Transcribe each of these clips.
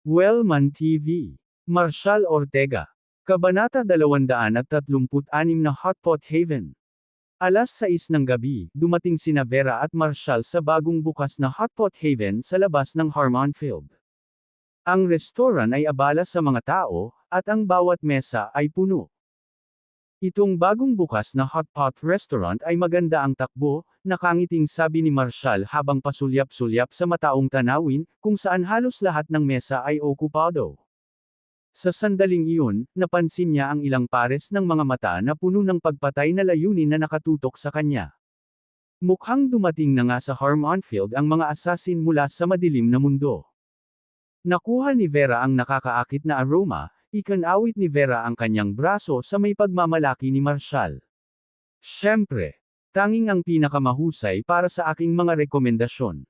Wellman TV. Marshall Ortega. Kabanata 236 na Hotpot Haven. Alas 6 ng gabi, dumating sina Vera at Marshall sa bagong bukas na Hotpot Haven sa labas ng Harmon Field. Ang restoran ay abala sa mga tao, at ang bawat mesa ay puno. Itong bagong bukas na hotpot restaurant ay maganda ang takbo, nakangiting sabi ni Marshall habang pasulyap-sulyap sa mataong tanawin, kung saan halos lahat ng mesa ay okupado. Sa sandaling iyon, napansin niya ang ilang pares ng mga mata na puno ng pagpatay na layunin na nakatutok sa kanya. Mukhang dumating na nga sa Harmon Field ang mga assassin mula sa madilim na mundo. Nakuha ni Vera ang nakakaakit na aroma, ikanawit ni Vera ang kanyang braso sa may pagmamalaki ni Marshall. Siyempre, tanging ang pinakamahusay para sa aking mga rekomendasyon.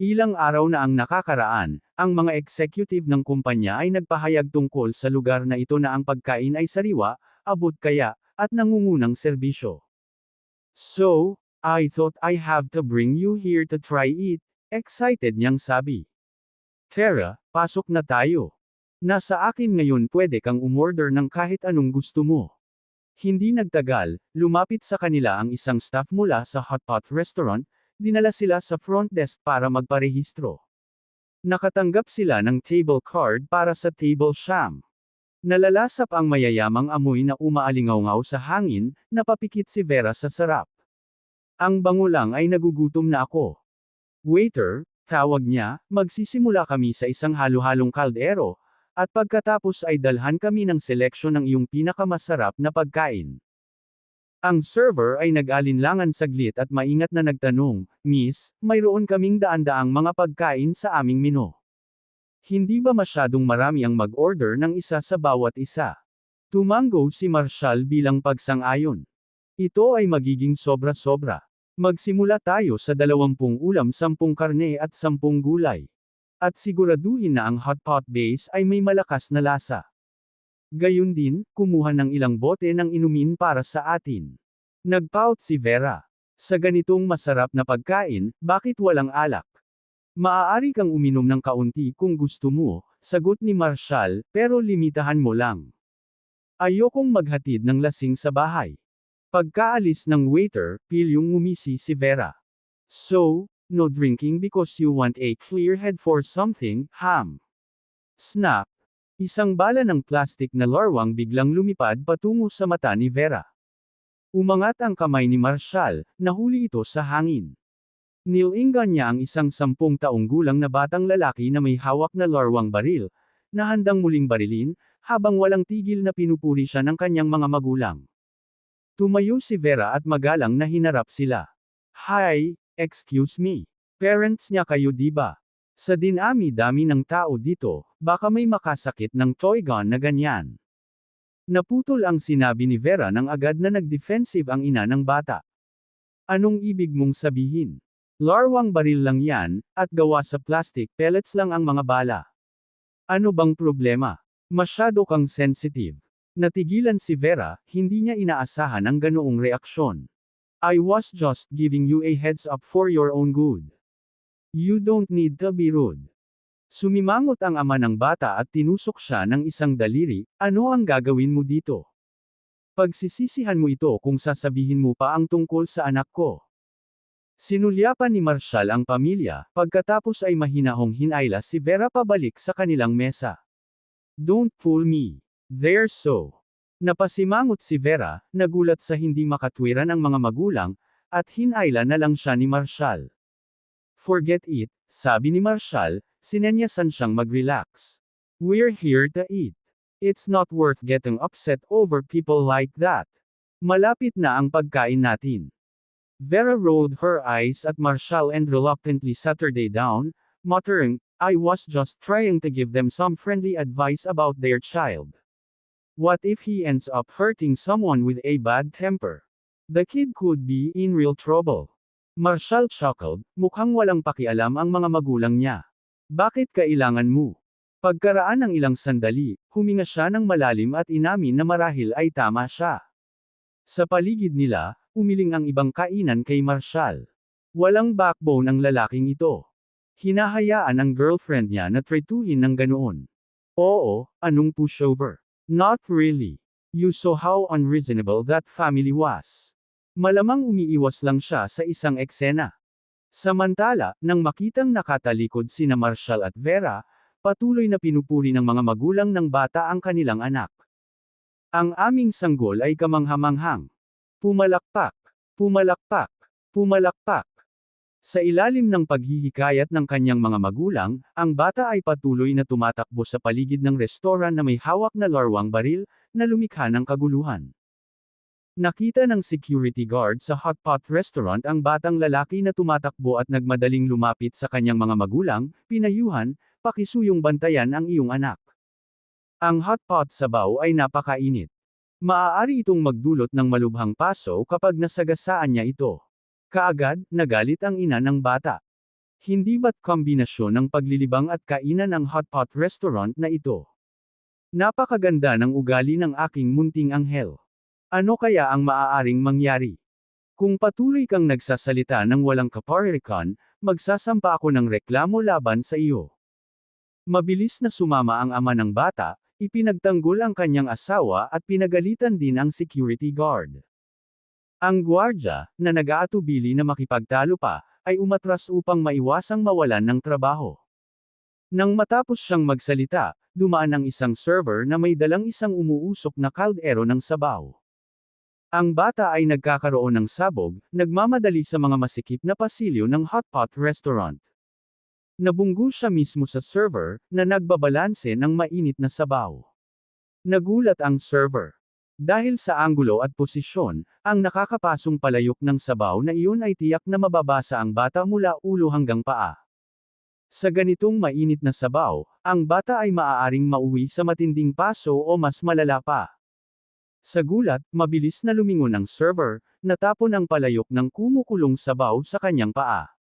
Ilang araw na ang nakakaraan, ang mga executive ng kumpanya ay nagpahayag tungkol sa lugar na ito na ang pagkain ay sariwa, abot kaya, at nangungunang serbisyo. So, I thought I have to bring you here to try it, excited niyang sabi. Tara, pasok na tayo. Nasa akin ngayon pwede kang umorder ng kahit anong gusto mo. Hindi nagtagal, lumapit sa kanila ang isang staff mula sa Hotpot Restaurant, dinala sila sa front desk para magparehistro. Nakatanggap sila ng table card para sa table sham. Nalalasap ang mayayamang amoy na umaalingaw sa hangin, napapikit si Vera sa sarap. Ang bango lang ay nagugutom na ako. Waiter, tawag niya, magsisimula kami sa isang halo-halong kaldero, at pagkatapos ay dalhan kami ng seleksyon ng iyong pinakamasarap na pagkain. Ang server ay nag-alinlangan saglit at maingat na nagtanong, Miss, mayroon kaming daan-daang mga pagkain sa aming menu. Hindi ba masyadong marami ang mag-order ng isa sa bawat isa? Tumango si Marshall bilang pagsang-ayon. Ito ay magiging sobra-sobra. Magsimula tayo sa 20 ulam, 10 karne at 10 gulay. At siguraduhin na ang hotpot base ay may malakas na lasa. Gayun din, kumuha ng ilang bote ng inumin para sa atin. Nagpout si Vera. Sa ganitong masarap na pagkain, bakit walang alak? Maaari kang uminom ng kaunti kung gusto mo, sagot ni Marshall, pero limitahan mo lang. Ayokong maghatid ng lasing sa bahay. Pagkaalis ng waiter, pilyong ngumisi si Vera. So, no drinking because you want a clear head for something, ham. Snap! Isang bala ng plastik na larwang biglang lumipad patungo sa mata ni Vera. Umangat ang kamay ni Marshall, nahuli ito sa hangin. Nilingan niya ang isang 10 taong gulang na batang lalaki na may hawak na larwang baril, na handang muling barilin, habang walang tigil na pinupuri siya ng kanyang mga magulang. Tumayo si Vera at magalang na hinarap sila. Hi! Excuse me. Parents niya kayo diba? Sa dinami-dami ng tao dito, baka may makasakit ng toy gun na ganyan. Naputol ang sinabi ni Vera nang agad na nag-defensive ang ina ng bata. Anong ibig mong sabihin? Larwang baril lang yan, at gawa sa plastic pellets lang ang mga bala. Ano bang problema? Masyado kang sensitive. Natigilan si Vera, hindi niya inaasahan ang ganoong reaksyon. I was just giving you a heads up for your own good. You don't need to be rude. Sumimangot ang ama ng bata at tinusok siya ng isang daliri, ano ang gagawin mo dito? Pagsisisihan mo ito kung sasabihin mo pa ang tungkol sa anak ko. Sinulyapan ni Marshall ang pamilya, pagkatapos ay mahinahong hinayla si Vera pabalik sa kanilang mesa. Don't fool me. They're so. Napasimangot si Vera, nagulat sa hindi makatwiran ang mga magulang, at hinayla na lang siya ni Marshall. Forget it, sabi ni Marshall, sinenyasan siyang mag-relax. We're here to eat. It's not worth getting upset over people like that. Malapit na ang pagkain natin. Vera rolled her eyes at Marshall and reluctantly sat her down, muttering, I was just trying to give them some friendly advice about their child. What if he ends up hurting someone with a bad temper? The kid could be in real trouble. Marshall chuckled, mukhang walang pakialam ang mga magulang niya. Bakit kailangan mo? Pagkaraan ng ilang sandali, huminga siya ng malalim at inamin na marahil ay tama siya. Sa paligid nila, umiling ang ibang kainan kay Marshall. Walang backbone ang lalaking ito. Hinahayaan ang girlfriend niya na tretuhin ng ganoon. Oo, anong pushover? Not really. You saw how unreasonable that family was. Malamang umiiwas lang siya sa isang eksena. Samantala, nang makitang nakatalikod sina Marshall at Vera, patuloy na pinupuri ng mga magulang ng bata ang kanilang anak. Ang aming sanggol ay kamanghamanghang. Pumalakpak, pumalakpak, pumalakpak. Sa ilalim ng paghihikayat ng kanyang mga magulang, ang bata ay patuloy na tumatakbo sa paligid ng restoran na may hawak na larwang baril, na lumikha ng kaguluhan. Nakita ng security guard sa hot pot restaurant ang batang lalaki na tumatakbo at nagmadaling lumapit sa kanyang mga magulang, pinayuhan, pakisuyong bantayan ang iyong anak. Ang hot pot sabaw ay napakainit. Maaari itong magdulot ng malubhang paso kapag nasagasaan niya ito. Kaagad, nagalit ang ina ng bata. Hindi ba't kombinasyon ng paglilibang at kainan ang hot pot restaurant na ito? Napakaganda ng ugali ng aking munting anghel. Ano kaya ang maaaring mangyari? Kung patuloy kang nagsasalita ng walang kaparirikan, magsasampa ako ng reklamo laban sa iyo. Mabilis na sumama ang ama ng bata, ipinagtanggol ang kanyang asawa at pinagalitan din ang security guard. Ang gwardya, na nag-aatubili na makipagtalo pa, ay umatras upang maiwasang mawalan ng trabaho. Nang matapos siyang magsalita, dumaan ang isang server na may dalang isang umuusok na kaldero ng sabaw. Ang bata ay nagkakaroon ng sabog, nagmamadali sa mga masikip na pasilyo ng hot pot restaurant. Nabunggo siya mismo sa server, na nagbabalanse ng mainit na sabaw. Nagulat ang server. Dahil sa anggulo at posisyon, ang nakakapasong palayok ng sabaw na iyon ay tiyak na mababasa ang bata mula ulo hanggang paa. Sa ganitong mainit na sabaw, ang bata ay maaaring mauwi sa matinding paso o mas malala pa. Sa gulat, mabilis na lumingon ang server, natapon ang palayok ng kumukulong sabaw sa kanyang paa.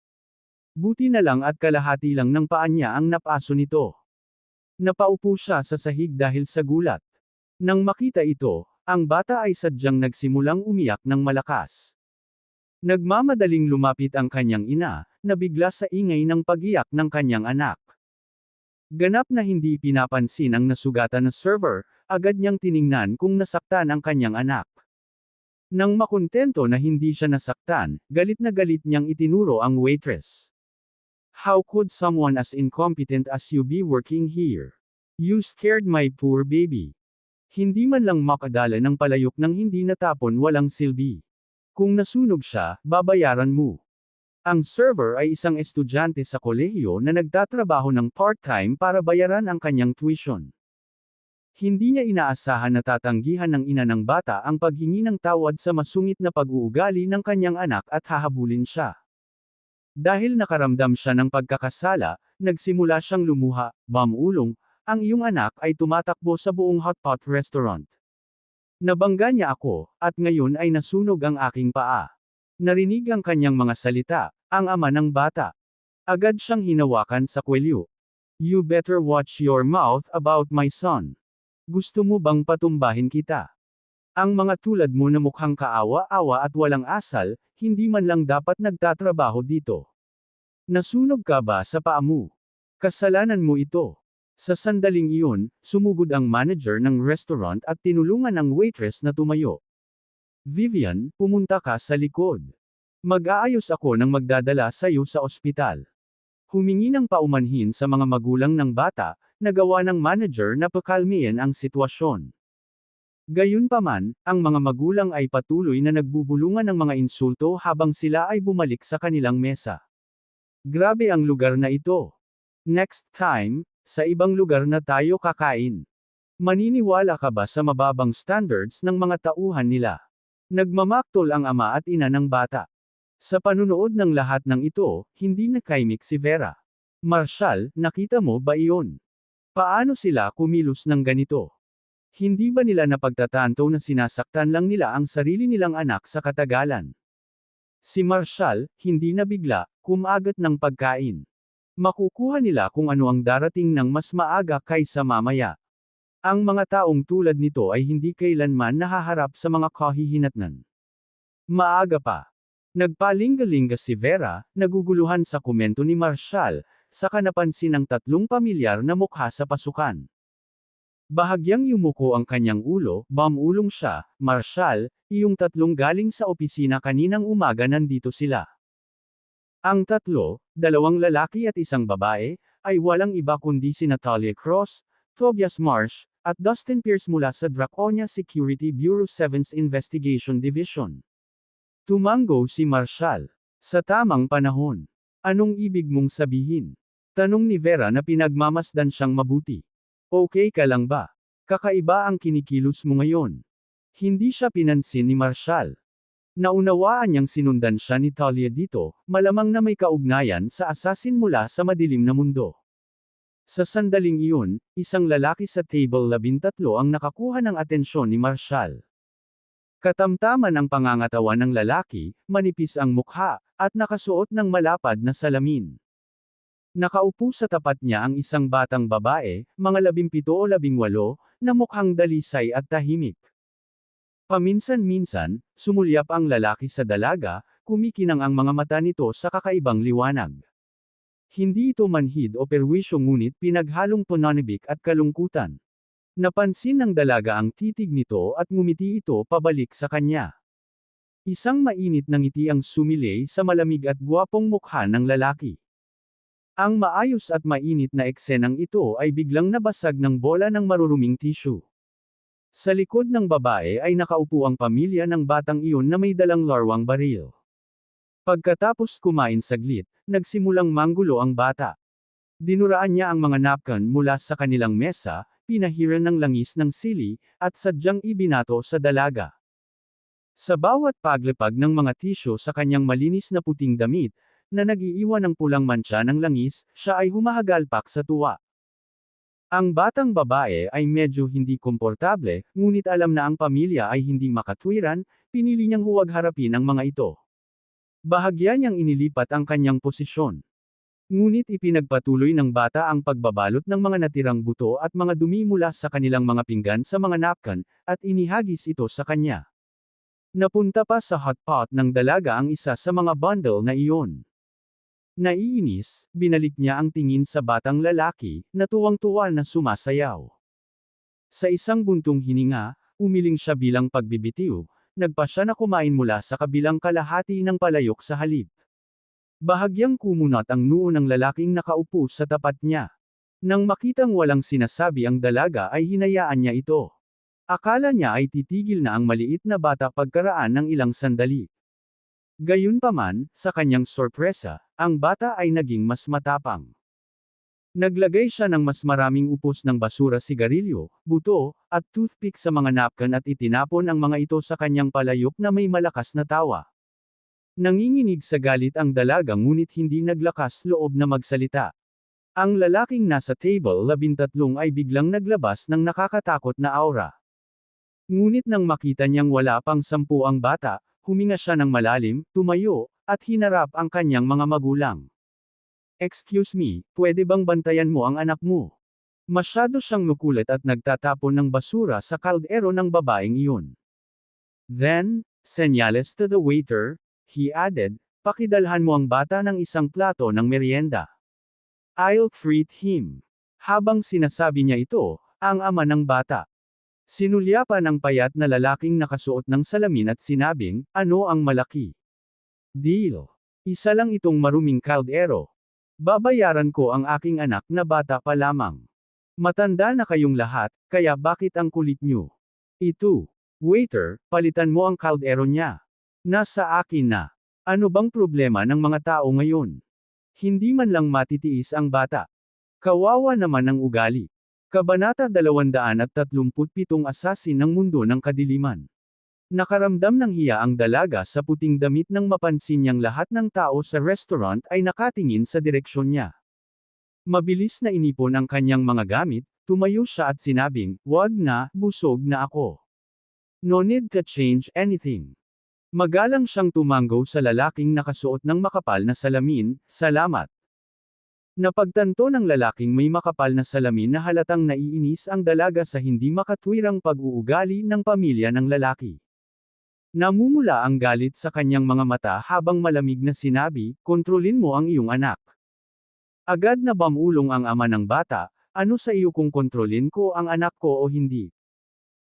Buti na lang at kalahati lang ng paa niya ang napaso nito. Napaupo siya sa sahig dahil sa gulat. Nang makita ito, ang bata ay sadyang nagsimulang umiyak ng malakas. Nagmamadaling lumapit ang kanyang ina, na bigla sa ingay ng pag-iyak ng kanyang anak. Ganap na hindi pinapansin ang nasugatan na server, agad niyang tiningnan kung nasaktan ang kanyang anak. Nang makontento na hindi siya nasaktan, galit na galit niyang itinuro ang waitress. How could someone as incompetent as you be working here? You scared my poor baby. Hindi man lang makadala ng palayok ng hindi natapon walang silbi. Kung nasunog siya, babayaran mo. Ang server ay isang estudyante sa kolehiyo na nagtatrabaho ng part-time para bayaran ang kanyang tuition. Hindi niya inaasahan na tatanggihan ng ina ng bata ang paghingi ng tawad sa masungit na pag-uugali ng kanyang anak at hahabulin siya. Dahil nakaramdam siya ng pagkakasala, nagsimula siyang lumuha, "Mamulong, ang iyong anak ay tumatakbo sa buong hot pot restaurant. Nabangga niya ako, at ngayon ay nasunog ang aking paa." Narinig ang kanyang mga salita, ang ama ng bata. Agad siyang hinawakan sa kwelyo. "You better watch your mouth about my son. Gusto mo bang patumbahin kita? Ang mga tulad mo na mukhang kaawa-awa at walang asal, hindi man lang dapat nagtatrabaho dito. Nasunog ka ba sa paa mo? Kasalanan mo ito." Sa sandaling iyon, sumugod ang manager ng restaurant at tinulungan ang waitress na tumayo. "Vivian, pumunta ka sa likod. Mag-aayos ako ng magdadala sa iyo sa ospital." Humingi ng paumanhin sa mga magulang ng bata, nagawa ng manager na pakalmihin ang sitwasyon. Gayunpaman, ang mga magulang ay patuloy na nagbubulungan ng mga insulto habang sila ay bumalik sa kanilang mesa. Grabe ang lugar na ito. Next time, sa ibang lugar na tayo kakain. Maniniwala ka ba sa mababang standards ng mga tauhan nila? Nagmamaktol ang ama at ina ng bata. Sa panunood ng lahat ng ito, hindi nakaimik si Vera. "Marshall, nakita mo ba iyon? Paano sila kumilos ng ganito? Hindi ba nila napagtatanto na sinasaktan lang nila ang sarili nilang anak sa katagalan?" Si Marshall, hindi nabigla, kumagat ng pagkain. Makukuha nila kung ano ang darating ng mas maaga kaysa mamaya. Ang mga taong tulad nito ay hindi kailanman nahaharap sa mga kahihinatnan. Maaga pa. Nagpalingalinga si Vera, naguguluhan sa komento ni Marshall, saka napansin ang tatlong pamilyar na mukha sa pasukan. Bahagyang yumuko ang kanyang ulo, bumulong siya, Marshal, iyong tatlong galing sa opisina kaninang umaga nandito sila. Ang tatlo, dalawang lalaki at isang babae, ay walang iba kundi si Natalia Cross, Tobias Marsh, at Dustin Pierce mula sa Draconia Security Bureau 7th Investigation Division. Tumango si Marshal. Sa tamang panahon. Anong ibig mong sabihin? Tanong ni Vera na pinagmamasdan siyang mabuti. Okay ka lang ba? Kakaiba ang kinikilos mo ngayon. Hindi siya pinansin ni Marshal. Naunawaan niyang sinundan siya ni Talia dito, malamang na may kaugnayan sa asasin mula sa madilim na mundo. Sa sandaling iyon, isang lalaki sa table 13 ang nakakuha ng atensyon ni Marshal. Katamtaman ang pangangatawan ng lalaki, manipis ang mukha, at nakasuot ng malapad na salamin. Nakaupo sa tapat niya ang isang batang babae, mga 17 o 18, na mukhang dalisay at tahimik. Paminsan-minsan, sumulyap ang lalaki sa dalaga, kumikinang ang mga mata nito sa kakaibang liwanag. Hindi ito manhid o perwisyo ngunit pinaghalong pananibik at kalungkutan. Napansin ng dalaga ang titig nito at ngumiti ito pabalik sa kanya. Isang mainit na ngiti ang sumilay sa malamig at gwapong mukha ng lalaki. Ang maayos at mainit na eksenang ito ay biglang nabasag ng bola ng maruruming tissue. Sa likod ng babae ay nakaupo ang pamilya ng batang iyon na may dalang larwang baril. Pagkatapos kumain saglit, nagsimulang manggulo ang bata. Dinuraan niya ang mga napkin mula sa kanilang mesa, pinahiran ng langis ng sili, at sadyang ibinato sa dalaga. Sa bawat paglipag ng mga tissue sa kanyang malinis na puting damit, na nag-iiwan ng pulang mantsa ng langis, siya ay humahagalpak sa tuwa. Ang batang babae ay medyo hindi komportable, ngunit alam na ang pamilya ay hindi makatwiran, pinili niyang huwag harapin ang mga ito. Bahagya niyang inilipat ang kanyang posisyon. Ngunit ipinagpatuloy ng bata ang pagbabalot ng mga natirang buto at mga dumi mula sa kanilang mga pinggan sa mga napkin, at inihagis ito sa kanya. Napunta pa sa hotpot ng dalaga ang isa sa mga bundle na iyon. Naiinis, binalik niya ang tingin sa batang lalaki, na tuwang-tuwa na sumasayaw. Sa isang buntong hininga, umiling siya bilang pagbibitiw, nagpa siya na kumain mula sa kabilang kalahati ng palayok sa halip. Bahagyang kumunat ang noo ng lalaking nakaupo sa tapat niya. Nang makitang walang sinasabi ang dalaga ay hinayaan niya ito. Akala niya ay titigil na ang maliit na bata pagkaraan ng ilang sandali. Gayunpaman, sa kanyang sorpresa, ang bata ay naging mas matapang. Naglagay siya ng mas maraming upos ng basura sigarilyo, buto, at toothpick sa mga napkin at itinapon ang mga ito sa kanyang palayok na may malakas na tawa. Nanginginig sa galit ang dalaga ngunit hindi naglakas loob na magsalita. Ang lalaking nasa table 13 ay biglang naglabas ng nakakatakot na aura. Ngunit nang makita niyang wala pang 10 ang bata, huminga siya ng malalim, tumayo, at hinarap ang kanyang mga magulang. Excuse me, pwede bang bantayan mo ang anak mo? Masyado siyang nukulit at nagtatapon ng basura sa kaldero ng babaeng iyon. Then, senyales to the waiter, he added, pakidalhan mo ang bata ng isang plato ng merienda. I'll treat him. Habang sinasabi niya ito, ang ama ng bata. Sinulyapan ang payat na lalaking nakasuot ng salamin at sinabing, ano ang malaki? Deal. Isa lang itong maruming kaldero. Babayaran ko ang aking anak na bata pa lamang. Matanda na kayong lahat, kaya bakit ang kulit nyo? Ito. Waiter, palitan mo ang kaldero niya. Nasa akin na. Ano bang problema ng mga tao ngayon? Hindi man lang matitiis ang bata. Kawawa naman ang ugali. Kabanata 237 Asasin ng Mundo ng Kadiliman. Nakaramdam ng hiya ang dalaga sa puting damit nang mapansin niyang lahat ng tao sa restaurant ay nakatingin sa direksyon niya. Mabilis na inipon ang kanyang mga gamit, tumayo siya at sinabing, wag na, busog na ako. No need to change anything. Magalang siyang tumango sa lalaking nakasuot ng makapal na salamin, salamat. Napagtanto ng lalaking may makapal na salamin na halatang naiinis ang dalaga sa hindi makatwirang pag-uugali ng pamilya ng lalaki. Namumula ang galit sa kanyang mga mata habang malamig na sinabi, kontrolin mo ang iyong anak. Agad na bamulong ang ama ng bata, ano sa iyo kung kontrolin ko ang anak ko o hindi?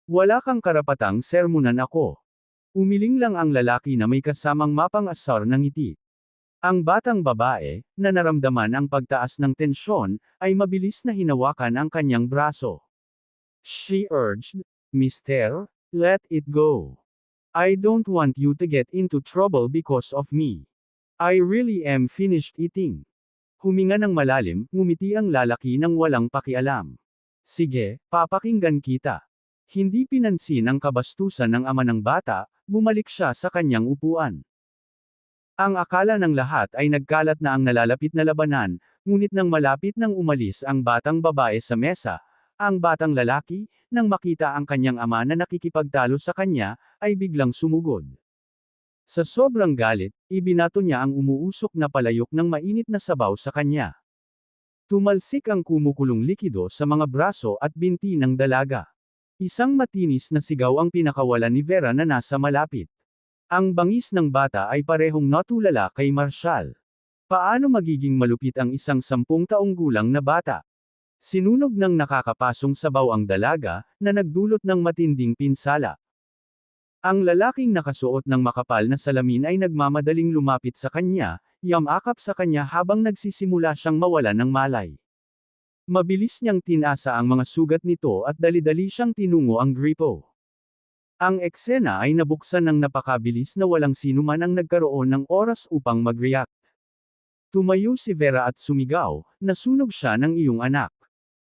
Wala kang karapatang sermonan ako. Umiling lang ang lalaki na may kasamang mapang-asar ng ngiti. Ang batang babae, na naramdaman ang pagtaas ng tensyon, ay mabilis na hinawakan ang kanyang braso. She urged, Mister, let it go. I don't want you to get into trouble because of me. I really am finished eating. Huminga ng malalim, ngumiti ang lalaki ng walang pakialam. Sige, papakinggan kita. Hindi pinansin ang kabastusan ng ama ng bata, bumalik siya sa kanyang upuan. Ang akala ng lahat ay nagkalat na ang nalalapit na labanan, ngunit nang malapit nang umalis ang batang babae sa mesa, ang batang lalaki, nang makita ang kanyang ama na nakikipagtalo sa kanya, ay biglang sumugod. Sa sobrang galit, ibinato niya ang umuusok na palayok ng mainit na sabaw sa kanya. Tumalsik ang kumukulong likido sa mga braso at binti ng dalaga. Isang matinis na sigaw ang pinakawalan ni Vera na nasa malapit. Ang bangis ng bata ay parehong natulala kay Marshall. Paano magiging malupit ang isang 10 taong gulang na bata? Sinunog ng nakakapasong sabaw ang dalaga, na nagdulot ng matinding pinsala. Ang lalaking nakasuot ng makapal na salamin ay nagmamadaling lumapit sa kanya, yamakap sa kanya habang nagsisimula siyang mawalan ng malay. Mabilis niyang tinasa ang mga sugat nito at dali-dali siyang tinungo ang gripo. Ang eksena ay nabuksan ng napakabilis na walang sinuman ang nagkaroon ng oras upang mag-react. Tumayo si Vera at sumigaw, nasunog siya ng iyong anak.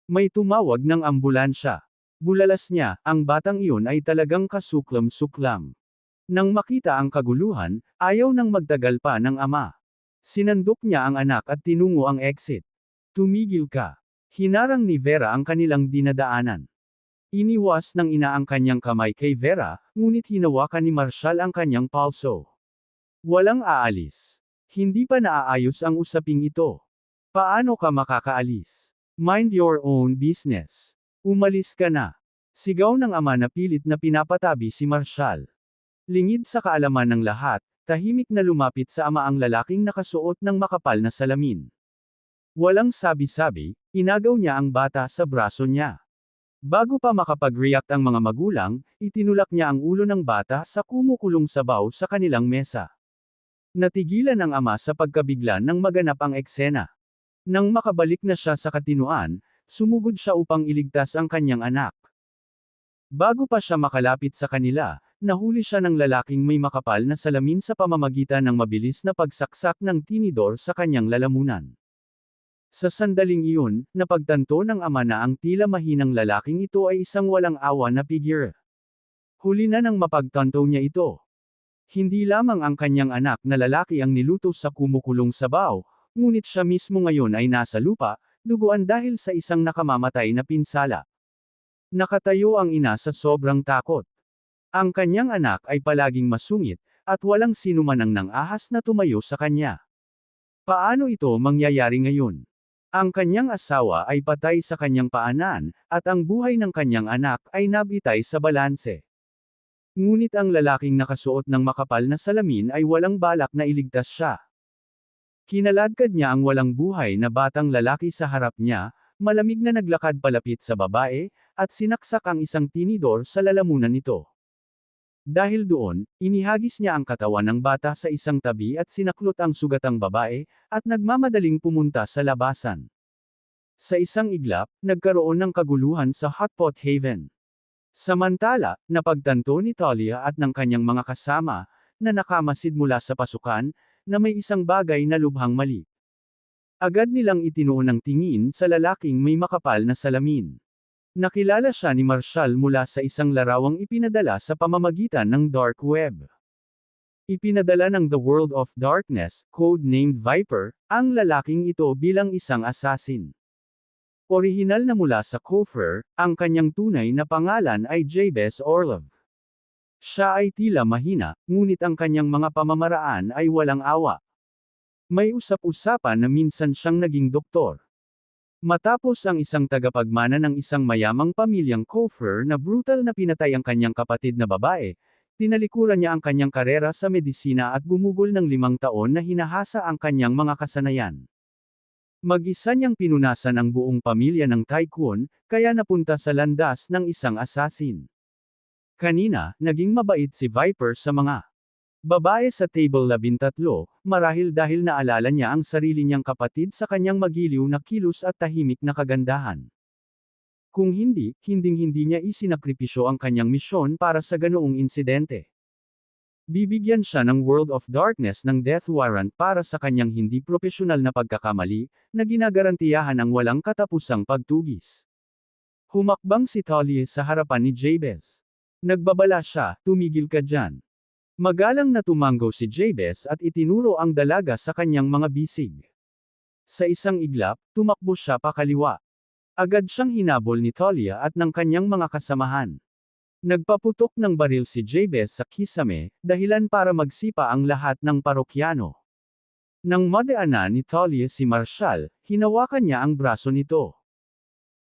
May tumawag ng ambulansya. Bulalas niya, ang batang iyon ay talagang kasuklam-suklam. Nang makita ang kaguluhan, ayaw nang magtagal pa ng ama. Sinandok niya ang anak at tinungo ang exit. Tumigil ka. Hinarang ni Vera ang kanilang dinadaanan. Iniwas ng ina ang kanyang kamay kay Vera, ngunit hinawakan ni Marshall ang kanyang palso. Walang aalis. Hindi pa naaayos ang usaping ito. Paano ka makakaalis? Mind your own business. Umalis ka na. Sigaw ng ama na pilit na pinapatabi si Marshall. Lingid sa kaalaman ng lahat, tahimik na lumapit sa ama ang lalaking nakasuot ng makapal na salamin. Walang sabi-sabi, inagaw niya ang bata sa braso niya. Bago pa makapag-react ang mga magulang, itinulak niya ang ulo ng bata sa kumukulong sabaw sa kanilang mesa. Natigilan ang ama sa pagkabigla nang maganap ang eksena. Nang makabalik na siya sa katinuan, sumugod siya upang iligtas ang kanyang anak. Bago pa siya makalapit sa kanila, nahuli siya ng lalaking may makapal na salamin sa pamamagitan ng mabilis na pagsaksak ng tinidor sa kanyang lalamunan. Sa sandaling iyon, napagtanto ng ama na ang tila mahinang lalaking ito ay isang walang awa na figure. Huli na nang mapagtanto niya ito. Hindi lamang ang kanyang anak na lalaki ang niluto sa kumukulong sabaw, ngunit siya mismo ngayon ay nasa lupa, duguan dahil sa isang nakamamatay na pinsala. Nakatayo ang ina sa sobrang takot. Ang kanyang anak ay palaging masungit, at walang sinuman ang nang-ahas na tumayo sa kanya. Paano ito mangyayari ngayon? Ang kanyang asawa ay patay sa kanyang paanan, at ang buhay ng kanyang anak ay nabitay sa balanse. Ngunit ang lalaking nakasuot ng makapal na salamin ay walang balak na iligtas siya. Kinaladkad niya ang walang buhay na batang lalaki sa harap niya, malamig na naglakad palapit sa babae, at sinaksak ang isang tinidor sa lalamunan nito. Dahil doon, inihagis niya ang katawan ng bata sa isang tabi at sinaklot ang sugatang babae, at nagmamadaling pumunta sa labasan. Sa isang iglap, nagkaroon ng kaguluhan sa Hotpot Haven. Samantala, napagtanto ni Talia at ng kanyang mga kasama, na nakamasid mula sa pasukan, na may isang bagay na lubhang mali. Agad nilang itinuon ang tingin sa lalaking may makapal na salamin. Nakilala siya ni Marshall mula sa isang larawang ipinadala sa pamamagitan ng Dark Web. Ipinadala ng The World of Darkness, code-named Viper, ang lalaking ito bilang isang assassin. Orihinal na mula sa Koffer, ang kanyang tunay na pangalan ay Jabez Orlov. Siya ay tila mahina, ngunit ang kanyang mga pamamaraan ay walang awa. May usap-usapan na minsan siyang naging doktor. Matapos ang isang tagapagmana ng isang mayamang pamilyang Koffer na brutal na pinatay ang kanyang kapatid na babae, tinalikuran niya ang kanyang karera sa medisina at gumugol ng 5 taon na hinahasa ang kanyang mga kasanayan. Mag-isa niyang pinunasan ang buong pamilya ng tycoon, kaya napunta sa landas ng isang assassin. Kanina, naging mabait si Viper sa mga babae sa Table 13, marahil dahil naalala niya ang sarili niyang kapatid sa kanyang magiliw na kilos at tahimik na kagandahan. Kung hindi, hinding-hindi niya isinakripisyo ang kanyang misyon para sa ganoong insidente. Bibigyan siya ng World of Darkness ng death warrant para sa kanyang hindi propesyonal na pagkakamali, na ginagarantiyahan ang walang katapusang pagtugis. Humakbang si Talia sa harapan ni Jabez. Nagbabala siya, tumigil ka dyan. Magalang na tumanggaw si Jabez at itinuro ang dalaga sa kanyang mga bisig. Sa isang iglap, tumakbo siya pakaliwa. Agad siyang hinabol ni Talia at ng kanyang mga kasamahan. Nagpaputok ng baril si Jabez sa kisame, dahilan para magsipa ang lahat ng parokyano. Nang madaanan ni Talia si Marshall, hinawakan niya ang braso nito.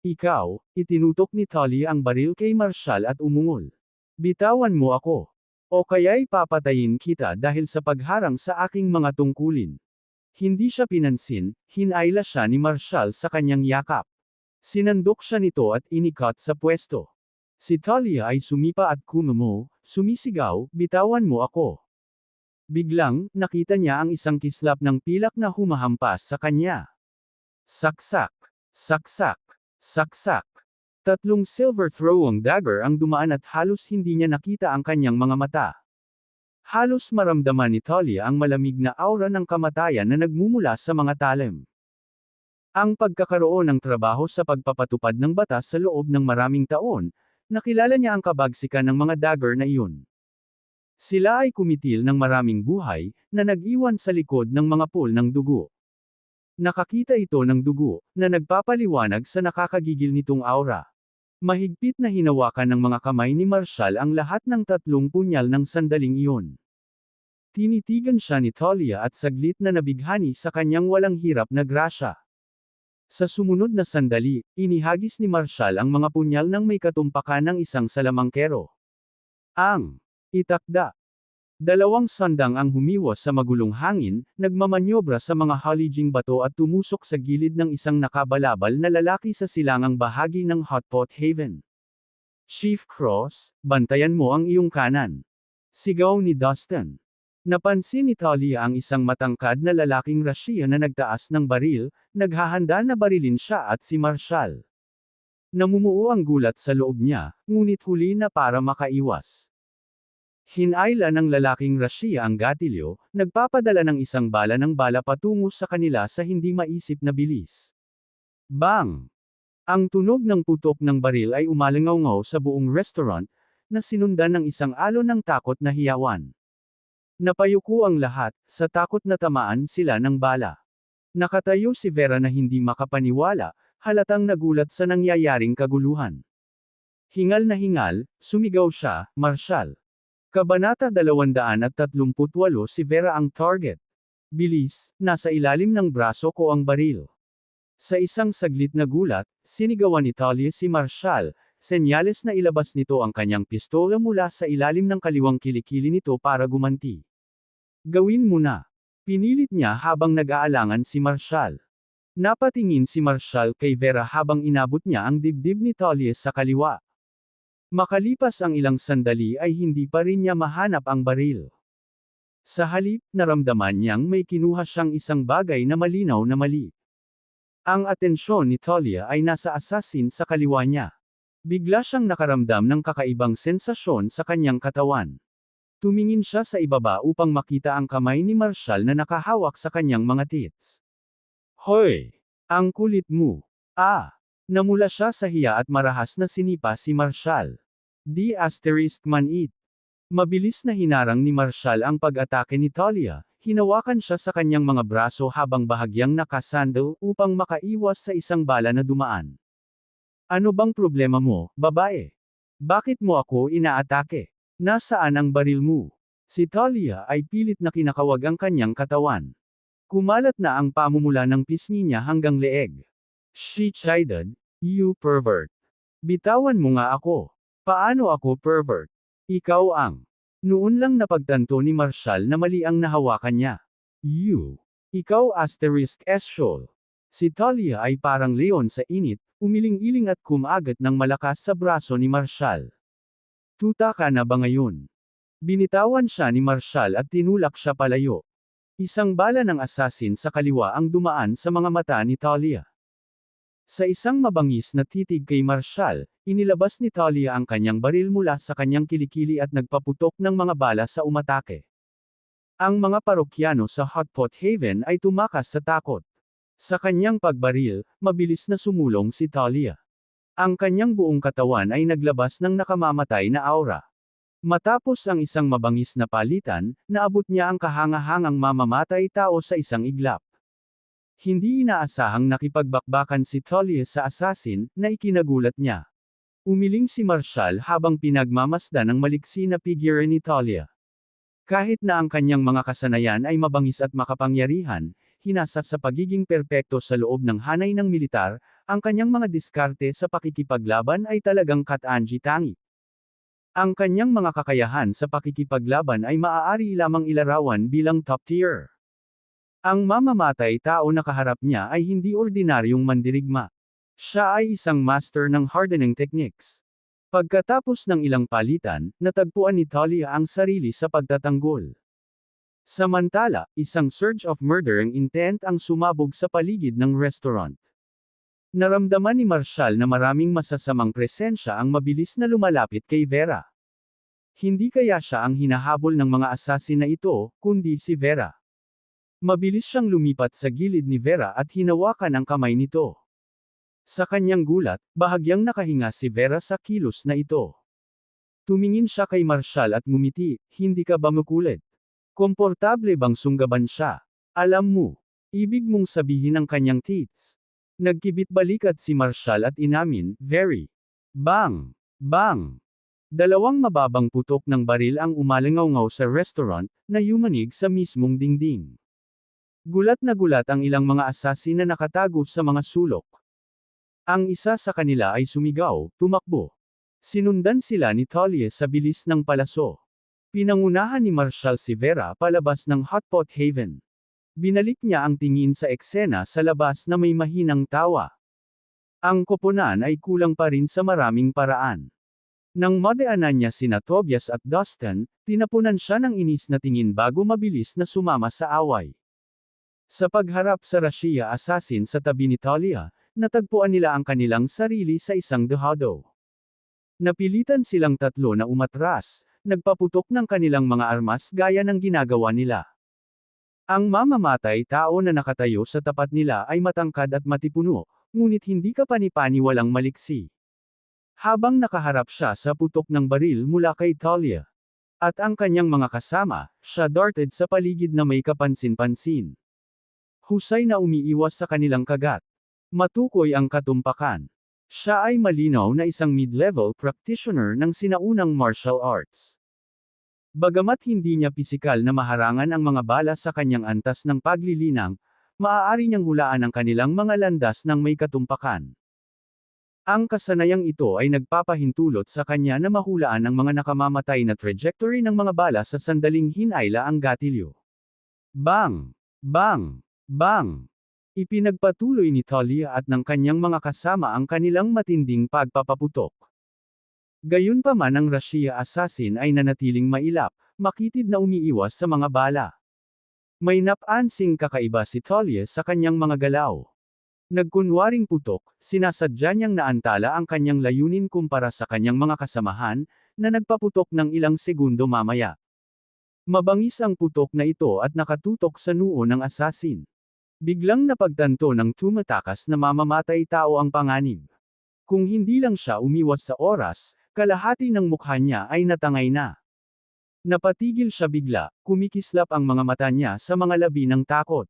Ikaw, itinutok ni Talia ang baril kay Marshall at umungol. Bitawan mo ako. O kaya'y papatayin kita dahil sa pagharang sa aking mga tungkulin. Hindi siya pinansin, hinayla siya ni Marshall sa kanyang yakap. Sinandok siya nito at inikat sa pwesto. Si Talia ay sumipa at kumamo, sumisigaw, bitawan mo ako. Biglang, nakita niya ang isang kislap ng pilak na humahampas sa kanya. Saksak, saksak, saksak. Tatlong silver throwing dagger ang dumaan at halos hindi niya nakita ang kanyang mga mata. Halos maramdaman ni Talia ang malamig na aura ng kamatayan na nagmumula sa mga talim. Ang pagkakaroon ng trabaho sa pagpapatupad ng batas sa loob ng maraming taon, nakilala niya ang kabagsikan ng mga dagger na iyon. Sila ay kumitil ng maraming buhay, na nag-iwan sa likod ng mga pool ng dugo. Nakakita ito ng dugo, na nagpapaliwanag sa nakakagigil nitong aura. Mahigpit na hinawakan ng mga kamay ni Marshall ang lahat ng tatlong punyal ng sandaling iyon. Tinitigan siya ni Talia at saglit na nabighani sa kanyang walang hirap na grasya. Sa sumunod na sandali, inihagis ni Marshall ang mga punyal ng may katumpakan ng isang salamangkero. Ang itakda. Dalawang sandang ang humiwas sa magulong hangin, nagmamanyobra sa mga halijing bato at tumusok sa gilid ng isang nakabalabal na lalaki sa silangang bahagi ng Hotpot Haven. Chief Cross, bantayan mo ang iyong kanan. Sigaw ni Dustin. Napansin ni Talia ang isang matangkad na lalaking Russia na nagtaas ng baril, naghahanda na barilin siya at si Marshall. Namumuo ang gulat sa loob niya, ngunit huli na para makaiwas. Hinayla ng lalaking Russia ang gatilyo, nagpapadala ng isang bala ng bala patungo sa kanila sa hindi maisip na bilis. Bang! Ang tunog ng putok ng baril ay umalingaw-ngaw sa buong restaurant, na sinundan ng isang alon ng takot na hiyawan. Napayuko ang lahat, sa takot na tamaan sila ng bala. Nakatayo si Vera na hindi makapaniwala, halatang nagulat sa nangyayaring kaguluhan. Hingal na hingal, sumigaw siya, Marshall. Kabanata 238 si Vera ang target. Bilis, nasa ilalim ng braso ko ang baril. Sa isang saglit na gulat, sinigawan ni Talia si Marshall, senyales na ilabas nito ang kanyang pistola mula sa ilalim ng kaliwang kilikili nito para gumanti. Gawin mo na. Pinilit niya habang nag-aalangan si Marshall. Napatingin si Marshall kay Vera habang inabot niya ang dibdib ni Talia sa kaliwa. Makalipas ang ilang sandali ay hindi pa rin niya mahanap ang baril. Sa halip, naramdaman niyang may kinuha siyang isang bagay na malinaw na mali. Ang atensyon ni Talia ay nasa assassin sa kaliwa niya. Bigla siyang nakaramdam ng kakaibang sensasyon sa kanyang katawan. Tumingin siya sa ibaba upang makita ang kamay ni Marshall na nakahawak sa kanyang mga tits. Hoy! Ang kulit mo! Ah! Namula siya sa hiya at marahas na sinipa si Marshall. Man it. Mabilis na hinarang ni Marshall ang pag-atake ni Talia, hinawakan siya sa kanyang mga braso habang bahagyang nakasandal upang makaiwas sa isang bala na dumaan. Ano bang problema mo, babae? Bakit mo ako inaatake? Nasaan ang baril mo? Si Talia ay pilit na kinakawag ang kanyang katawan. Kumalat na ang pamumula ng pisngi niya hanggang leeg. She chided, "You pervert. Bitawan mo nga ako." Paano ako pervert? Ikaw ang. Noon lang napagtanto ni Marshall na mali ang nahawakan niya. You. Ikaw *Eschol. Si Talia ay parang leon sa init, umiling-iling at kumagat ng malakas sa braso ni Marshall. Tuta ka na ba ngayon? Binitawan siya ni Marshall at tinulak siya palayo. Isang bala ng assassin sa kaliwa ang dumaan sa mga mata ni Talia. Sa isang mabangis na titig kay Marshall, inilabas ni Talia ang kanyang baril mula sa kanyang kilikili at nagpaputok ng mga bala sa umatake. Ang mga parokyano sa Hotpot Haven ay tumakas sa takot. Sa kanyang pagbaril, mabilis na sumulong si Talia. Ang kanyang buong katawan ay naglabas ng nakamamatay na aura. Matapos ang isang mabangis na palitan, naabot niya ang kahangahangang mamamatay tao sa isang iglap. Hindi inaasahang nakipagbakbakan si Talia sa assassin, na ikinagulat niya. Umiling si Marshall habang pinagmamasdan ng maliksi na figure ni Talia. Kahit na ang kanyang mga kasanayan ay mabangis at makapangyarihan, hinasa sa pagiging perpekto sa loob ng hanay ng militar, ang kanyang mga diskarte sa pakikipaglaban ay talagang katangi-tangi. Ang kanyang mga kakayahan sa pakikipaglaban ay maaari lamang ilarawan bilang top tier. Ang mamamatay tao na kaharap niya ay hindi ordinaryong mandirigma. Siya ay isang master ng hardening techniques. Pagkatapos ng ilang palitan, natagpuan ni Talia ang sarili sa pagtatanggol. Samantala, isang surge of murdering intent ang sumabog sa paligid ng restaurant. Naramdaman ni Marshall na maraming masasamang presensya ang mabilis na lumalapit kay Vera. Hindi kaya siya ang hinahabol ng mga assassin na ito, kundi si Vera. Mabilis siyang lumipat sa gilid ni Vera at hinawakan ang kamay nito. Sa kanyang gulat, bahagyang nakahinga si Vera sa kilos na ito. Tumingin siya kay Marshall at ngumiti, "Hindi ka ba makulit? Komportable bang sunggaban siya? Alam mo, ibig mong sabihin ang kanyang tits." Nagkibit balikat si Marshall at inamin, "Very." Bang! Bang! Dalawang mababang putok ng baril ang umalingaw-ngaw sa restaurant, na yumanig sa mismong dingding. Gulat na gulat ang ilang mga assassin na nakatago sa mga sulok. Ang isa sa kanila ay sumigaw, tumakbo. Sinundan sila ni Talia sa bilis ng palaso. Pinangunahan ni Marshall si Vera palabas ng Hotpot Haven. Binalik niya ang tingin sa eksena sa labas na may mahinang tawa. Ang koponan ay kulang pa rin sa maraming paraan. Nang madaanan niya sina Tobias at Dustin, tinapunan siya ng inis na tingin bago mabilis na sumama sa away. Sa pagharap sa Russia assassin sa tabi ni Talia, natagpuan nila ang kanilang sarili sa isang dehado. Napilitan silang tatlo na umatras, nagpaputok ng kanilang mga armas gaya ng ginagawa nila. Ang mamamatay tao na nakatayo sa tapat nila ay matangkad at matipuno, ngunit hindi kapani-pani walang maliksi. Habang nakaharap siya sa putok ng baril mula kay Talia, at ang kanyang mga kasama, siya darted sa paligid na may kapansin-pansin. Husay na umiiwas sa kanilang kagat. Matukoy ang katumpakan. Siya ay malinaw na isang mid-level practitioner ng sinaunang martial arts. Bagamat hindi niya pisikal na maharangan ang mga bala sa kanyang antas ng paglilinang, maaari niyang hulaan ang kanilang mga landas ng may katumpakan. Ang kasanayang ito ay nagpapahintulot sa kanya na mahulaan ang mga nakamamatay na trajectory ng mga bala sa sandaling hinayla ang gatilyo. Bang! Bang! Bang! Ipinagpatuloy ni Talia at ng kanyang mga kasama ang kanilang matinding pagpapaputok. Gayunpaman ang Russia assassin ay nanatiling mailap, makitid na umiiwas sa mga bala. May napansing kakaiba si Talia sa kanyang mga galaw. Nagkunwaring putok, sinasadya niyang naantala ang kanyang layunin kumpara sa kanyang mga kasamahan, na nagpaputok ng ilang segundo mamaya. Mabangis ang putok na ito at nakatutok sa noo ng assassin. Biglang napagtanto ng tumatakas na mamamatay tao ang panganib. Kung hindi lang siya umiwas sa oras, kalahati ng mukha niya ay natangay na. Napatigil siya bigla, kumikislap ang mga mata niya sa mga labi ng takot.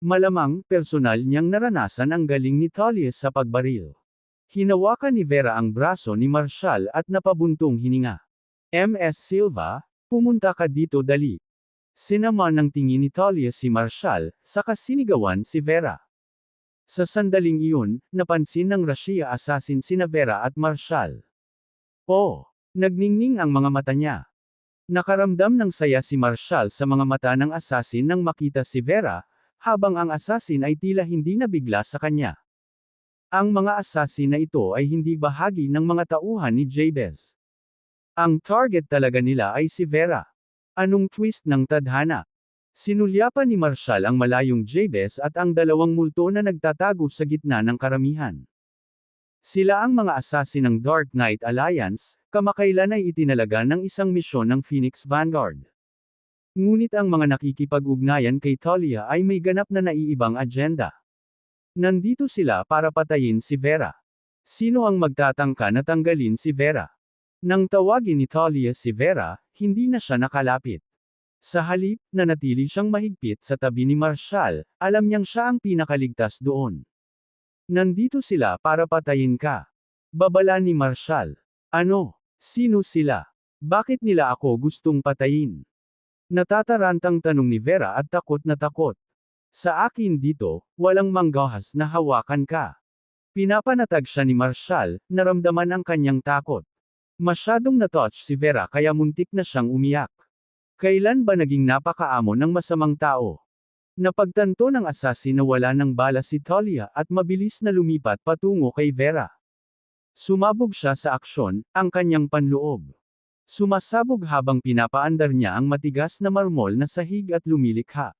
Malamang, personal niyang naranasan ang galing ni Talia sa pagbaril. Hinawakan ni Vera ang braso ni Marshall at napabuntong hininga. "Ms. Silva, pumunta ka dito dali." Sinama ng tingin ni Talia si Marshall, saka sinigawan si Vera. Sa sandaling iyon, napansin ng Russia assassin sina Vera at Marshall. Oh! Nagningning ang mga mata niya. Nakaramdam ng saya si Marshall sa mga mata ng assassin nang makita si Vera, habang ang assassin ay tila hindi nabigla sa kanya. Ang mga assassin na ito ay hindi bahagi ng mga tauhan ni Jabez. Ang target talaga nila ay si Vera. Anong twist ng tadhana? Sinulyapan ni Marshall ang malayong Jabez at ang dalawang multo na nagtatago sa gitna ng karamihan. Sila ang mga assassin ng Dark Knight Alliance, kamakailan ay itinalaga ng isang misyon ng Phoenix Vanguard. Ngunit ang mga nakikipag-ugnayan kay Talia ay may ganap na naiibang agenda. Nandito sila para patayin si Vera. Sino ang magtatangka na tanggalin si Vera? Nang tawagin ni Talia si Vera, hindi na siya nakalapit. Sa halip, nanatili siyang mahigpit sa tabi ni Marshall, alam niyang siya ang pinakaligtas doon. Nandito sila para patayin ka. Babala ni Marshall. Ano? Sino sila? Bakit nila ako gustong patayin? Natatarantang tanong ni Vera at takot na takot. Sa akin dito, walang manggahas na hawakan ka. Pinapanatag siya ni Marshall, naramdaman ang kanyang takot. Masyadong na-touch si Vera kaya muntik na siyang umiyak. Kailan ba naging napakaamo ng masamang tao? Napagtanto ng assassin na wala ng bala si Talia at mabilis na lumipat patungo kay Vera. Sumabog siya sa aksyon, ang kanyang panloob. Sumasabog habang pinapaandar niya ang matigas na marmol na sahig at lumilikha.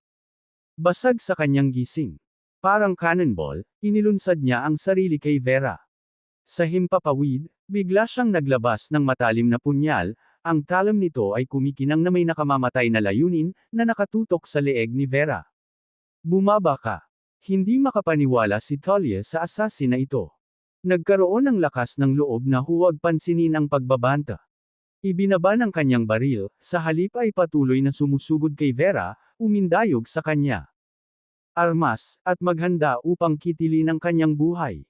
Basag sa kanyang gising. Parang cannonball, inilunsad niya ang sarili kay Vera. Sa himpapawid, bigla siyang naglabas ng matalim na punyal, ang talam nito ay kumikinang na may nakamamatay na layunin, na nakatutok sa leeg ni Vera. Bumaba ka. Hindi makapaniwala si Talia sa assassin na ito. Nagkaroon ng lakas ng loob na huwag pansinin ang pagbabanta. Ibinaba ng kanyang baril, sa halip ay patuloy na sumusugod kay Vera, umindayog sa kanya. Armas, at maghanda upang kitilin ang kanyang buhay.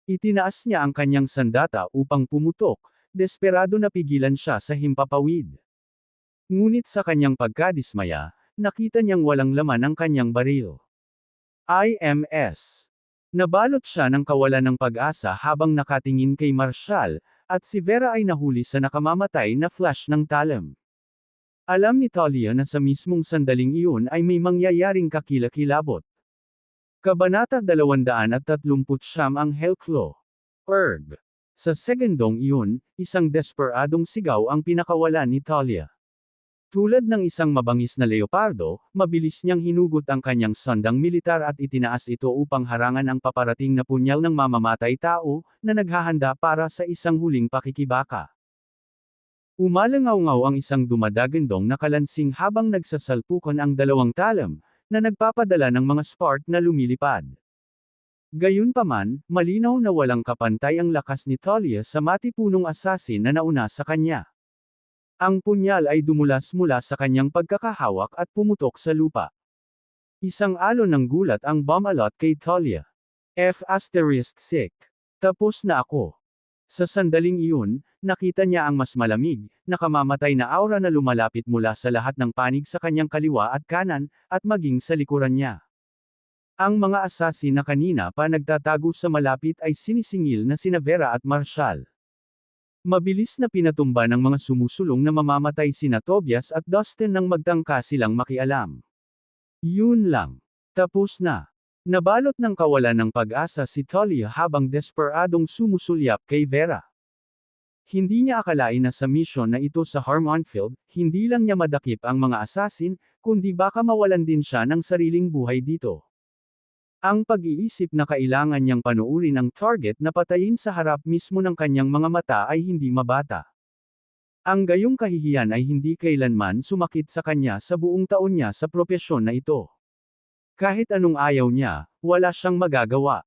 Itinaas niya ang kanyang sandata upang pumutok, desperado na pigilan siya sa himpapawid. Ngunit sa kanyang pagkadismaya, nakita niyang walang laman ang kanyang baril. IMS. Nabalot siya ng kawalan ng pag-asa habang nakatingin kay Marshall, at si Vera ay nahuli sa nakamamatay na flash ng talam. Alam ni Talia na sa mismong sandaling iyon ay may mangyayaring kakilakilabot. Kabanata 239 ang Hellclaw. Erg. Sa segundong iyon, isang desperadong sigaw ang pinakawalan ni Talia. Tulad ng isang mabangis na leopardo, mabilis niyang hinugot ang kanyang sandang militar at itinaas ito upang harangan ang paparating na punyal ng mamamatay tao, na naghahanda para sa isang huling pakikibaka. Umalangaw-ngaw ang isang dumadagandong na kalansing habang nagsasalpukan ang dalawang talam, na nagpapadala ng mga spark na lumilipad. Gayunpaman, malinaw na walang kapantay ang lakas ni Talia sa matipunong assassin na nauna sa kanya. Ang punyal ay dumulas mula sa kanyang pagkakahawak at pumutok sa lupa. Isang alon ng gulat ang bumalot kay Talia. F***sick. Tapos na ako. Sa sandaling iyon, nakita niya ang mas malamig, nakamamatay na aura na lumalapit mula sa lahat ng panig sa kanyang kaliwa at kanan, at maging sa likuran niya. Ang mga assassin na kanina pa nagtatago sa malapit ay sinisingil na sina Vera at Marshall. Mabilis na pinatumba ng mga sumusulong na mamamatay sina Tobias at Dustin nang magtangka silang makialam. Yun lang. Tapos na. Nabalot ng kawalan ng pag-asa si Talia habang desperadong sumusulyap kay Vera. Hindi niya akalain na sa misyon na ito sa Harmonfield, hindi lang niya madakip ang mga assassin, kundi baka mawalan din siya ng sariling buhay dito. Ang pag-iisip na kailangan niyang panuurin ang target na patayin sa harap mismo ng kanyang mga mata ay hindi mabata. Ang gayong kahihiyan ay hindi kailanman sumakit sa kanya sa buong taon niya sa propesyon na ito. Kahit anong ayaw niya, wala siyang magagawa.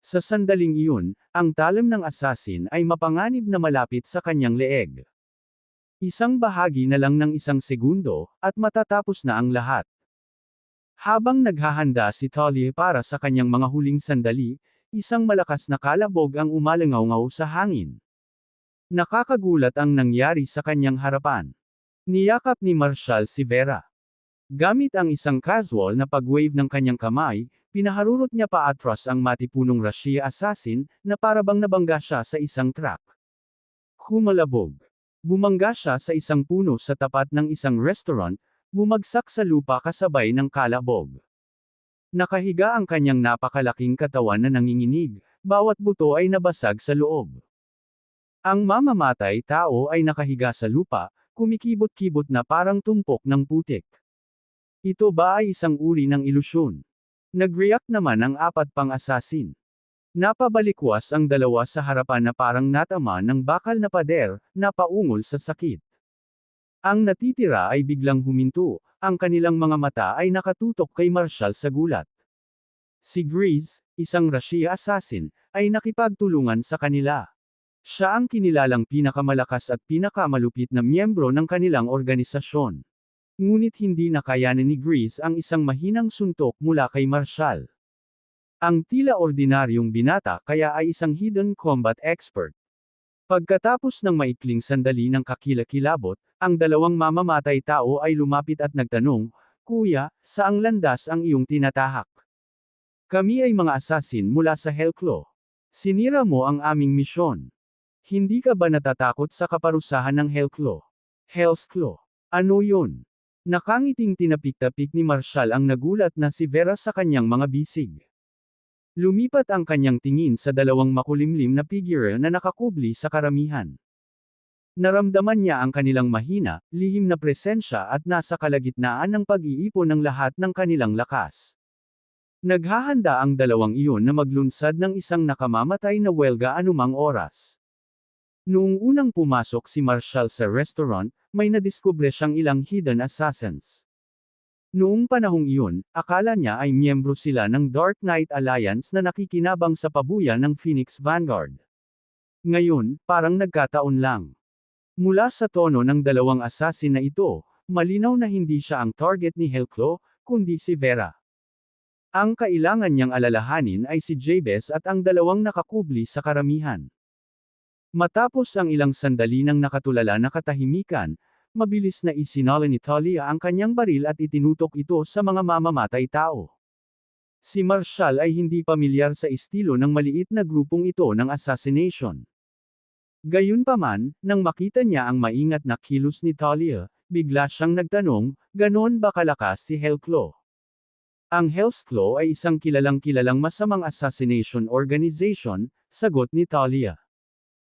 Sa sandaling iyon, ang talam ng assassin ay mapanganib na malapit sa kanyang leeg. Isang bahagi na lang ng isang segundo, at matatapos na ang lahat. Habang naghahanda si Talia para sa kanyang mga huling sandali, isang malakas na kalabog ang umalangaw-ngaw sa hangin. Nakakagulat ang nangyari sa kanyang harapan. Niyakap ni Marshall si Vera. Gamit ang isang casual na pag-wave ng kanyang kamay, pinaharurot niya paatras ang matipunong Russia assassin, na parabang nabangga siya sa isang truck. Kumalabog. Bumangga siya sa isang puno sa tapat ng isang restaurant, bumagsak sa lupa kasabay ng kalabog. Nakahiga ang kanyang napakalaking katawan na nanginginig, bawat buto ay nabasag sa loob. Ang mamamatay tao ay nakahiga sa lupa, kumikibot-kibot na parang tumpok ng putik. Ito ba ay isang uri ng ilusyon? Nag-react naman ang apat pang asasin. Napabalikwas ang dalawa sa harapan na parang natama ng bakal na pader, napaungol sa sakit. Ang natitira ay biglang huminto, ang kanilang mga mata ay nakatutok kay Marshall sa gulat. Si Grease, isang Russia assassin, ay nakipagtulungan sa kanila. Siya ang kinilalang pinakamalakas at pinakamalupit na miyembro ng kanilang organisasyon. Ngunit hindi nakayanan ni Grease ang isang mahinang suntok mula kay Marshall. Ang tila ordinaryong binata kaya ay isang hidden combat expert. Pagkatapos ng maikling sandali ng kakilakilabot, ang dalawang mamamatay tao ay lumapit at nagtanong, "Kuya, saang landas ang iyong tinatahak? Kami ay mga asasin mula sa Hellclaw. Sinira mo ang aming misyon. Hindi ka ba natatakot sa kaparusahan ng Hellclaw?" Hell's Claw. Ano yun? Nakangiting tinapik-tapik ni Marshall ang nagulat na si Vera sa kanyang mga bisig. Lumipat ang kanyang tingin sa dalawang makulimlim na figure na nakakubli sa karamihan. Naramdaman niya ang kanilang mahina, lihim na presensya at nasa kalagitnaan ng pag-iipon ng lahat ng kanilang lakas. Naghahanda ang dalawang iyon na maglunsad ng isang nakamamatay na welga anumang oras. Noong unang pumasok si Marshall sa restaurant, may nadiskubre siyang ilang hidden assassins. Noong panahong iyon, akala niya ay miyembro sila ng Dark Knight Alliance na nakikinabang sa pabuya ng Phoenix Vanguard. Ngayon, parang nagkataon lang. Mula sa tono ng dalawang assassin na ito, malinaw na hindi siya ang target ni Hellclaw, kundi si Vera. Ang kailangan niyang alalahanin ay si Jabez at ang dalawang nakakubli sa karamihan. Matapos ang ilang sandali ng nakatulala na katahimikan, mabilis na isinala ni Talia ang kanyang baril at itinutok ito sa mga mamamatay tao. Si Marshall ay hindi pamilyar sa estilo ng maliit na grupong ito ng assassination. Gayunpaman, nang makita niya ang maingat na kilos ni Talia, bigla siyang nagtanong, "Ganon ba kalakas si Hellclaw?" Ang Hell's Claw ay isang kilalang-kilalang masamang assassination organization, sagot ni Talia.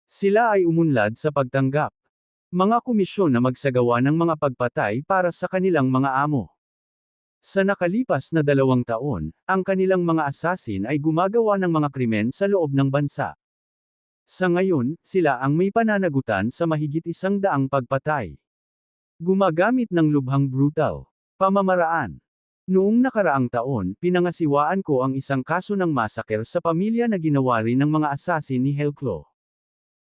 Sila ay umunlad sa pagtanggap. Mga komisyon na magsagawa ng mga pagpatay para sa kanilang mga amo. Sa nakalipas na 2 taon, ang kanilang mga assassin ay gumagawa ng mga krimen sa loob ng bansa. Sa ngayon, sila ang may pananagutan sa mahigit 100 pagpatay. Gumagamit ng lubhang brutal pamamaraan. Noong nakaraang taon, pinangasiwaan ko ang isang kaso ng massacre sa pamilya na ginawa rin ng mga assassin ni Hellclaw.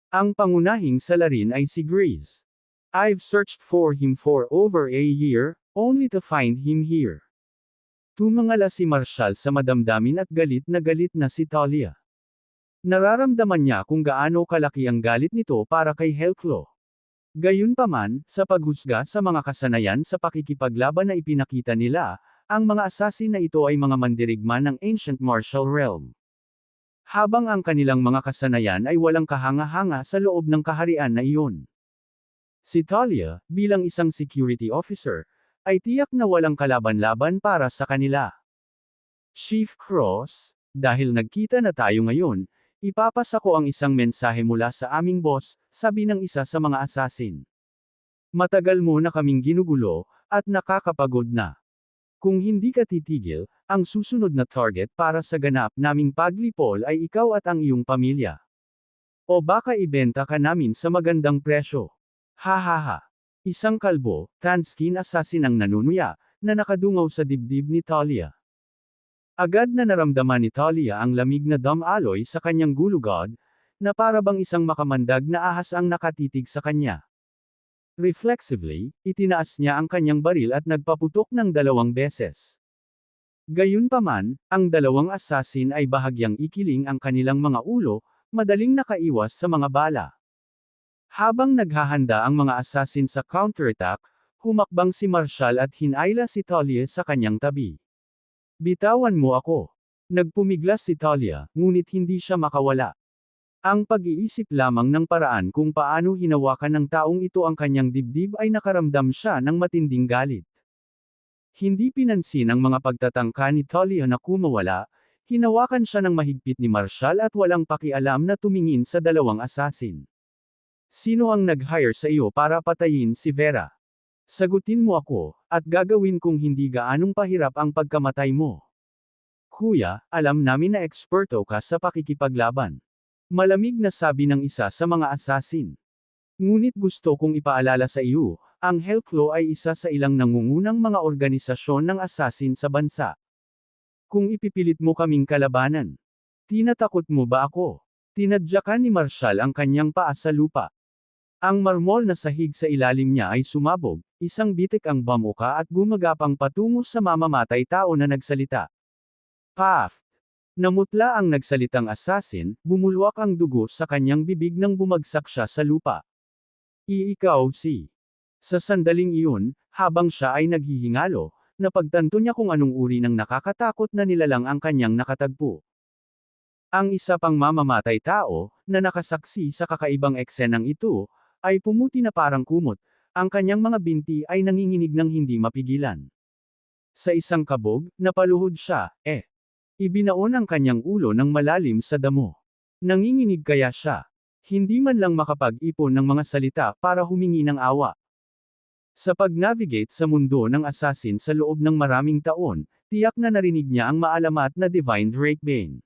Ang pangunahing salarin ay si Grease. I've searched for him for over a year, only to find him here. Tumangala si Marshall sa madamdamin at galit na si Talia. Nararamdaman niya kung gaano kalaki ang galit nito para kay Hellclaw. Gayunpaman, sa paghusga sa mga kasanayan sa pakikipaglaban na ipinakita nila, ang mga assassin na ito ay mga mandirigma ng ancient martial realm. Habang ang kanilang mga kasanayan ay walang kahanga-hanga sa loob ng kaharian na iyon. Si Talia, bilang isang security officer, ay tiyak na walang kalaban-laban para sa kanila. Chief Cross, dahil nagkita na tayo ngayon, ipapasa ko ang isang mensahe mula sa aming boss, sabi ng isa sa mga assassin. Matagal mo na kaming ginugulo, at nakakapagod na. Kung hindi ka titigil, ang susunod na target para sa ganap naming paglipol ay ikaw at ang iyong pamilya. O baka ibenta ka namin sa magandang presyo. Hahaha. Isang kalbo, tan-skin assassin ang nanunuya, na nakadungaw sa dibdib ni Talia. Agad na naramdaman ni Talia ang lamig na damaloy sa kanyang gulugod, na parabang isang makamandag na ahas ang nakatitig sa kanya. Reflexively, itinaas niya ang kanyang baril at nagpaputok ng 2 beses. Gayunpaman, ang dalawang assassin ay bahagyang ikiling ang kanilang mga ulo, madaling nakaiwas sa mga bala. Habang naghahanda ang mga assassin sa counterattack, humakbang si Marshall at hinayla si Talia sa kanyang tabi. Bitawan mo ako. Nagpumiglas si Talia, ngunit hindi siya makawala. Ang pag-iisip lamang ng paraan kung paano hinawakan ng taong ito ang kanyang dibdib ay nakaramdam siya ng matinding galit. Hindi pinansin ang mga pagtatangka ni Talia na kumawala, hinawakan siya ng mahigpit ni Marshall at walang pakialam na tumingin sa dalawang assassin. Sino ang nag-hire sa iyo para patayin si Vera? Sagutin mo ako, at gagawin kong hindi gaanong pahirap ang pagkamatay mo. Kuya, alam namin na eksperto ka sa pakikipaglaban. Malamig na sabi ng isa sa mga assassin. Ngunit gusto kong ipaalala sa iyo, ang Hellclaw ay isa sa ilang nangungunang mga organisasyon ng assassin sa bansa. Kung ipipilit mo kaming kalabanan, tinatakot mo ba ako? Tinadyakan ni Marshall ang kanyang paa sa lupa. Ang marmol na sahig sa ilalim niya ay sumabog, isang bitik ang bamuka at gumagapang patungo sa mamamatay tao na nagsalita. Paft! Namutla ang nagsalitang assassin, bumulwak ang dugo sa kanyang bibig nang bumagsak siya sa lupa. Ikaw si. Sa sandaling iyon, habang siya ay naghihingalo, napagtanto niya kung anong uri ng nakakatakot na nilalang ang kanyang nakatagpo. Ang isa pang mamamatay tao, na nakasaksi sa kakaibang eksenang ito, ay pumuti na parang kumot, ang kanyang mga binti ay nanginginig ng hindi mapigilan. Sa isang kabog, napaluhod siya, ibinaon ang kanyang ulo ng malalim sa damo. Nanginginig kaya siya. Hindi man lang makapag-ipon ng mga salita para humingi ng awa. Sa pag-navigate sa mundo ng assassin sa loob ng maraming taon, tiyak na narinig niya ang maalamat na Divine Drakebane.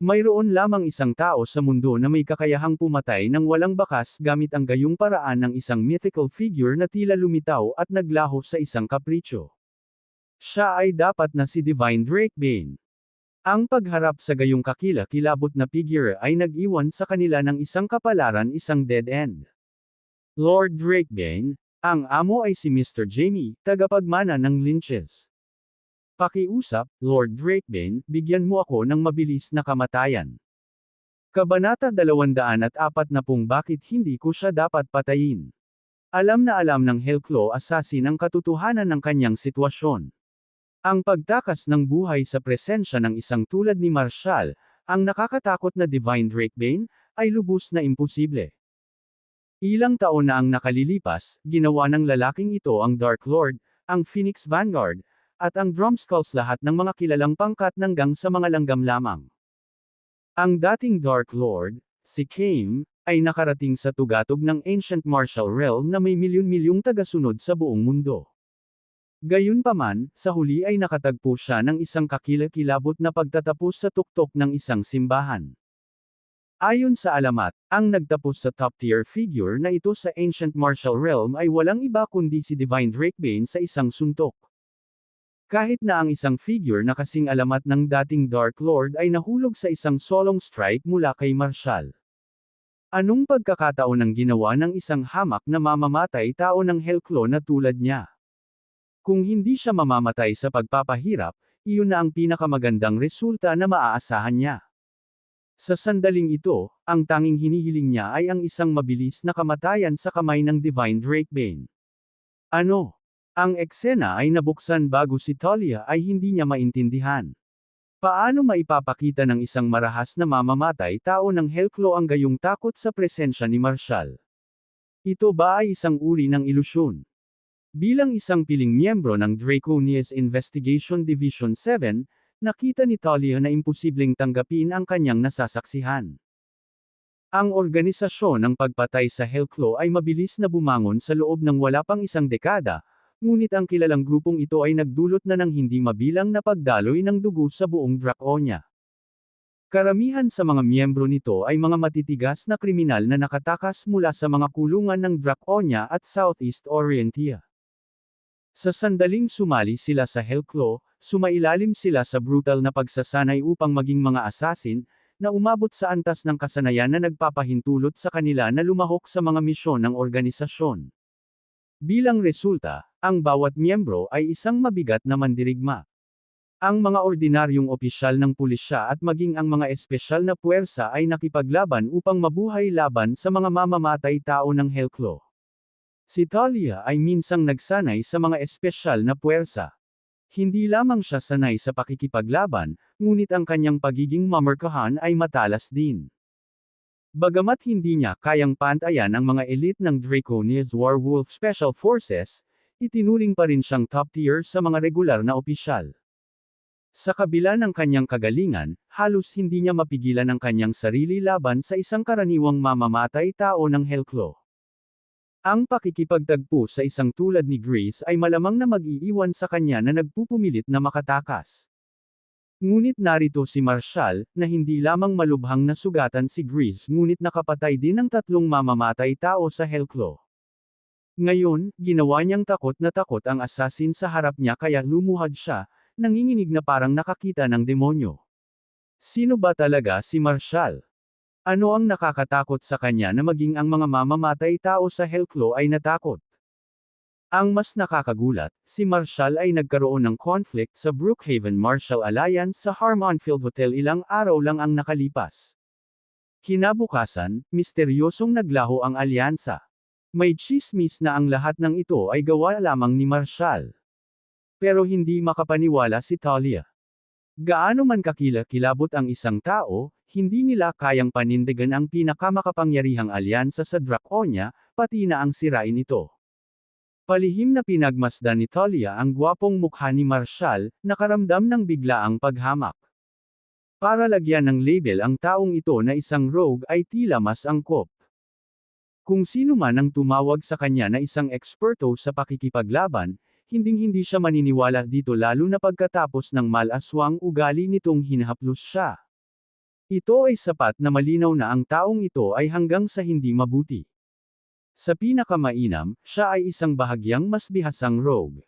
Mayroon lamang isang tao sa mundo na may kakayahang pumatay ng walang bakas gamit ang gayong paraan ng isang mythical figure na tila lumitaw at naglaho sa isang kapritsyo. Siya ay dapat na si Divine Drakebane. Ang pagharap sa gayong kakilakilabot na figure ay nag-iwan sa kanila ng isang kapalaran, isang dead end. Lord Drakebane, ang amo ay si Mr. Jamie, tagapagmana ng Lynches. Pakiusap, Lord Drakebane, bigyan mo ako ng mabilis na kamatayan. Kabanata 240 Bakit hindi ko siya dapat patayin? Alam na alam ng Hellclaw assassin ang katotohanan ng kanyang sitwasyon. Ang pagtakas ng buhay sa presensya ng isang tulad ni Marshall, ang nakakatakot na Divine Drakebane, ay lubos na imposible. Ilang taon na ang nakalilipas, ginawa ng lalaking ito ang Dark Lord, ang Phoenix Vanguard, at ang Drumskulls, lahat ng mga kilalang pangkat hanggang sa mga langgam lamang. Ang dating Dark Lord, si Kame, ay nakarating sa tugatog ng Ancient Martial Realm na may milyon-milyong tagasunod sa buong mundo. Gayunpaman, sa huli ay nakatagpo siya ng isang kakilakilabot na pagtatapos sa tuktok ng isang simbahan. Ayon sa alamat, ang nagtapos sa top-tier figure na ito sa Ancient Martial Realm ay walang iba kundi si Divine Drakebane sa isang suntok. Kahit na ang isang figure na kasing alamat ng dating Dark Lord ay nahulog sa isang solong strike mula kay Marshall. Anong pagkakataon ang ginawa ng isang hamak na mamamatay tao ng Hellclaw na tulad niya? Kung hindi siya mamamatay sa pagpapahirap, iyon na ang pinakamagandang resulta na maaasahan niya. Sa sandaling ito, ang tanging hinihiling niya ay ang isang mabilis na kamatayan sa kamay ng Divine Drakebane. Ano? Ang eksena ay nabuksan bago si Talia ay hindi niya maintindihan. Paano maipapakita ng isang marahas na mamamatay tao ng Hellclaw ang gayong takot sa presensya ni Marshall? Ito ba ay isang uri ng ilusyon? Bilang isang piling miyembro ng Draconia's Investigation Division 7, nakita ni Talia na imposibleng tanggapin ang kanyang nasasaksihan. Ang organisasyon ng pagpatay sa Hellclaw ay mabilis na bumangon sa loob ng wala pang isang dekada, ngunit ang kilalang grupong ito ay nagdulot na ng hindi mabilang na pagdaloy ng dugo sa buong Draconia. Karamihan sa mga miyembro nito ay mga matitigas na kriminal na nakatakas mula sa mga kulungan ng Draconia at Southeast Orientia. Sa sandaling sumali sila sa Hellclaw, sumailalim sila sa brutal na pagsasanay upang maging mga assassin, na umabot sa antas ng kasanayan na nagpapahintulot sa kanila na lumahok sa mga misyon ng organisasyon. Bilang resulta, ang bawat miyembro ay isang mabigat na mandirigma. Ang mga ordinaryong opisyal ng pulisya at maging ang mga espesyal na puwersa ay nakipaglaban upang mabuhay laban sa mga mamamatay tao ng Hellclaw. Si Talia ay minsang nagsanay sa mga espesyal na puwersa. Hindi lamang siya sanay sa pakikipaglaban, ngunit ang kanyang pagiging mamarkahan ay matalas din. Bagamat hindi niya kayang pantayan ang mga elite ng Draconia's Werewolf Special Forces, itinuring pa rin siyang top tier sa mga regular na opisyal. Sa kabila ng kanyang kagalingan, halos hindi niya mapigilan ang kanyang sarili laban sa isang karaniwang mamamatay tao ng Hellclaw. Ang pakikipagtagpo sa isang tulad ni Grace ay malamang na mag-iiwan sa kanya na nagpupumilit na makatakas. Ngunit narito si Marshall, na hindi lamang malubhang nasugatan si Grace ngunit nakapatay din ng 3 mamamatay tao sa Hellclaw. Ngayon, ginawa niyang takot na takot ang assassin sa harap niya kaya lumuhad siya, nanginginig na parang nakakita ng demonyo. Sino ba talaga si Marshall? Ano ang nakakatakot sa kanya na maging ang mga mamamatay tao sa Hellclaw ay natakot? Ang mas nakakagulat, si Marshall ay nagkaroon ng conflict sa Brookhaven Marshall Alliance sa Harmonfield Hotel ilang araw lang ang nakalipas. Kinabukasan, misteryosong naglaho ang alyansa. May tsismis na ang lahat ng ito ay gawa lamang ni Marshall. Pero hindi makapaniwala si Talia. Gaano man kakilakilabot ang isang tao, hindi nila kayang panindigan ang pinakamakapangyarihang alyansa sa Draconia, pati na ang sirain ito. Palihim na pinagmasdan ni Talia ang gwapong mukha ni Marshall, nakaramdam ng biglaang paghamak. Para lagyan ng label ang taong ito na isang rogue ay tila mas angkop. Kung sino man ang tumawag sa kanya na isang eksperto sa pakikipaglaban, hinding-hindi siya maniniwala dito lalo na pagkatapos ng malaswang ugali nitong hinahaplos siya. Ito ay sapat na malinaw na ang taong ito ay hanggang sa hindi mabuti. Sa pinakamainam, siya ay isang bahagyang mas bihasang rogue.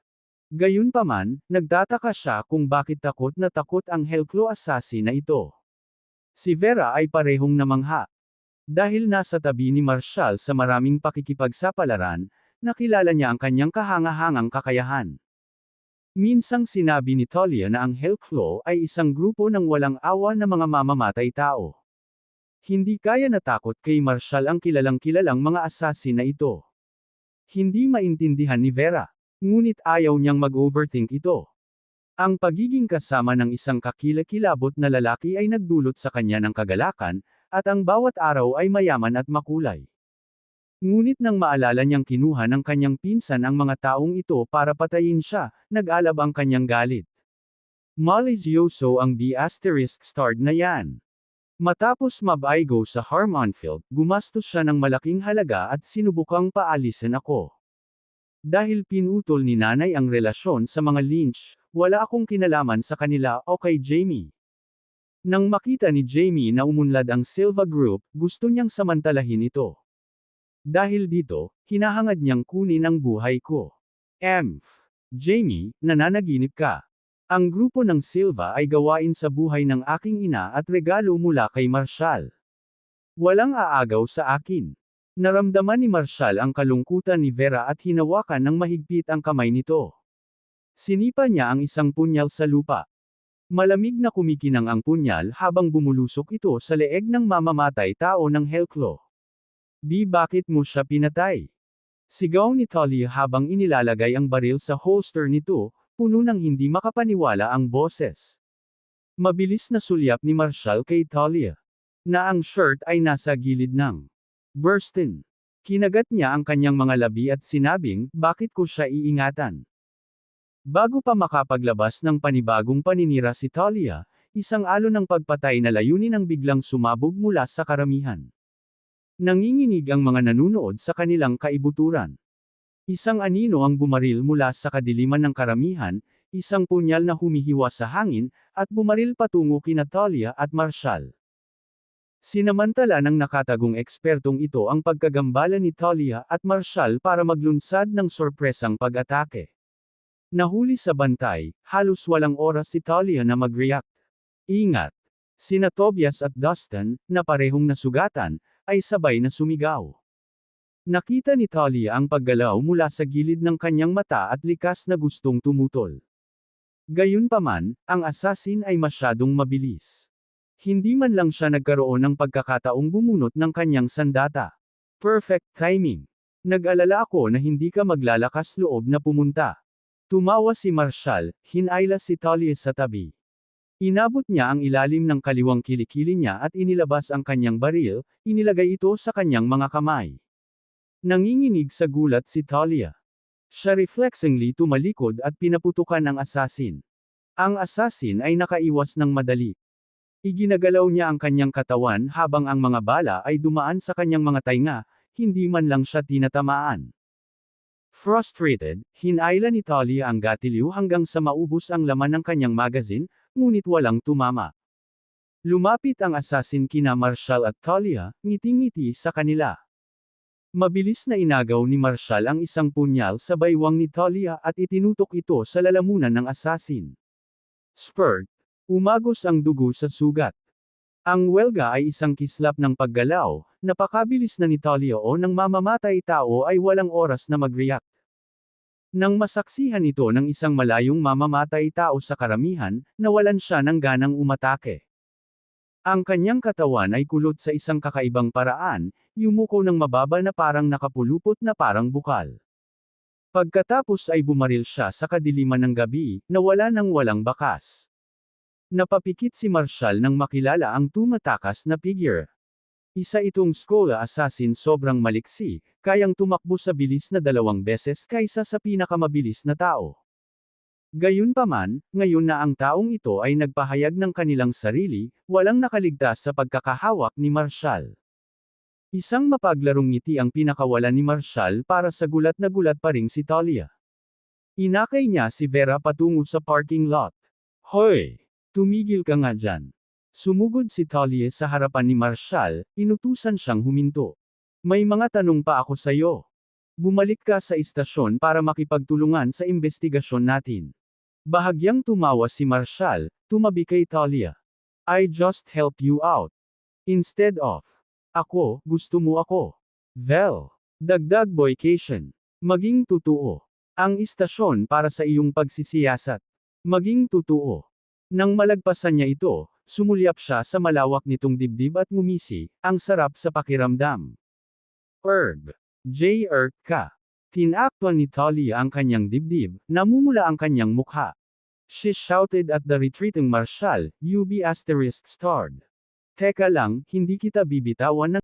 Gayunpaman, nagtataka siya kung bakit takot na takot ang Hellclaw assassin na ito. Si Vera ay parehong namangha. Dahil nasa tabi ni Marshall sa maraming pakikipagsapalaran, nakilala niya ang kanyang kahangahangang kakayahan. Minsang sinabi ni Talia na ang Hellclaw ay isang grupo ng walang awa na mga mamamatay tao. Hindi kaya natakot kay Marshall ang kilalang-kilalang mga assassin na ito. Hindi maintindihan ni Vera. Ngunit ayaw niyang mag-overthink ito. Ang pagiging kasama ng isang kakilakilabot na lalaki ay nagdulot sa kanya ng kagalakan, at ang bawat araw ay mayaman at makulay. Ngunit nang maalala niyang kinuha ng kanyang pinsan ang mga taong ito para patayin siya, nag-alab ang kanyang galit. Malisyoso ang B***starred na yan. Matapos mabaigo sa Harmonfield, gumastos siya ng malaking halaga at sinubukang paalisin ako. Dahil pinutol ni nanay ang relasyon sa mga Lynch, wala akong kinalaman sa kanila o kay Jamie. Nang makita ni Jamie na umunlad ang Silva Group, gusto niyang samantalahin ito. Dahil dito, hinahangad niyang kunin ang buhay ko. Jamie, nananaginip ka. Ang grupo ng Silva ay gawain sa buhay ng aking ina at regalo mula kay Marshall. Walang aagaw sa akin. Naramdaman ni Marshall ang kalungkutan ni Vera at hinawakan ng mahigpit ang kamay nito. Sinipa niya ang isang punyal sa lupa. Malamig na kumikinang ang punyal habang bumulusok ito sa leeg ng mamamatay tao ng Hellclaw. Bakit mo siya pinatay? Sigaw ni Talia habang inilalagay ang baril sa holster nito, puno ng hindi makapaniwala ang boses. Mabilis na sulyap ni Marshall kay Talia. Na ang shirt ay nasa gilid ng Burstin. Kinagat niya ang kanyang mga labi at sinabing, bakit ko siya iingatan? Bago pa makapaglabas ng panibagong paninira si Talia, isang alon ng pagpatay na layunin ang biglang sumabog mula sa karamihan. Nanginginig ang mga nanunood sa kanilang kaibuturan. Isang anino ang bumaril mula sa kadiliman ng karamihan, isang punyal na humihiwa sa hangin, at bumaril patungo kina Talia at Marshall. Sinamantala ng nakatagong ekspertong ito ang pagkagambala ni Talia at Marshall para maglunsad ng sorpresang pag-atake. Nahuli sa bantay, halos walang oras si Talia na mag-react. Ingat! Sina Tobias at Dustin, na parehong nasugatan, ay sabay na sumigaw. Nakita ni Talia ang paggalaw mula sa gilid ng kanyang mata at likas na gustong tumutol. Gayunpaman, ang assassin ay masyadong mabilis. Hindi man lang siya nagkaroon ng pagkakataong bumunot ng kanyang sandata. Perfect timing. Nag-alala ako na hindi ka maglalakas loob na pumunta. Tumawa si Marshall, hinayla si Talia sa tabi. Inabot niya ang ilalim ng kaliwang kilikili niya at inilabas ang kanyang baril, inilagay ito sa kanyang mga kamay. Nanginginig sa gulat si Talia. Siya reflexingly tumalikod at pinaputukan ang assassin. Ang assassin ay nakaiwas ng madali. Iginagalaw niya ang kanyang katawan habang ang mga bala ay dumaan sa kanyang mga tainga, hindi man lang siya tinatamaan. Frustrated, hinayla ni Talia ang gatilyo hanggang sa maubos ang laman ng kanyang magazine, ngunit walang tumama. Lumapit ang assassin kina Marshall at Talia, ngiting-ngiti sa kanila. Mabilis na inagaw ni Marshall ang isang punyal sa baywang ni Talia at itinutok ito sa lalamunan ng assassin. Spurt. Umagos ang dugo sa sugat. Ang welga ay isang kislap ng paggalaw, napakabilis na ni Talia o nang mamamatay tao ay walang oras na mag-react. Nang masaksihan ito ng isang malayong mamamatay tao sa karamihan, nawalan siya ng ganang umatake. Ang kanyang katawan ay kulot sa isang kakaibang paraan, yumuko ng mababa na parang nakapulupot na parang bukal. Pagkatapos ay bumaril siya sa kadiliman ng gabi, nawala ng walang bakas. Napapikit si Marshall nang makilala ang tumatakas na figure. Isa itong Skola assassin sobrang maliksi, kayang tumakbo sa bilis na 2 beses kaysa sa pinakamabilis na tao. Gayunpaman, ngayon na ang taong ito ay nagpahayag ng kanilang sarili, walang nakaligtas sa pagkakahawak ni Marshall. Isang mapaglarong ngiti ang pinakawalan ni Marshall para sa gulat na gulat pa ring si Talia. Inakay niya si Vera patungo sa parking lot. Hoy! Tumigil ka nga dyan. Sumugod si Talia sa harapan ni Marshall, inutusan siyang huminto. May mga tanong pa ako sa'yo. Bumalik ka sa istasyon para makipagtulungan sa investigasyon natin. Bahagyang tumawa si Marshall, tumabi kay Talia. I just helped you out. Instead of, ako, gusto mo ako. Vel. Dagdag boycation. Maging totoo. Ang istasyon para sa iyong pagsisiyasat. Maging totoo. Nang malagpasan niya ito, sumulyap siya sa malawak nitong dibdib at ngumisi, ang sarap sa pakiramdam. Ka. Tinakpan ni Talia ang kanyang dibdib, namumula ang kanyang mukha. She shouted at the retreating Marshall, "You be ****. Teka lang, hindi kita bibitawan ng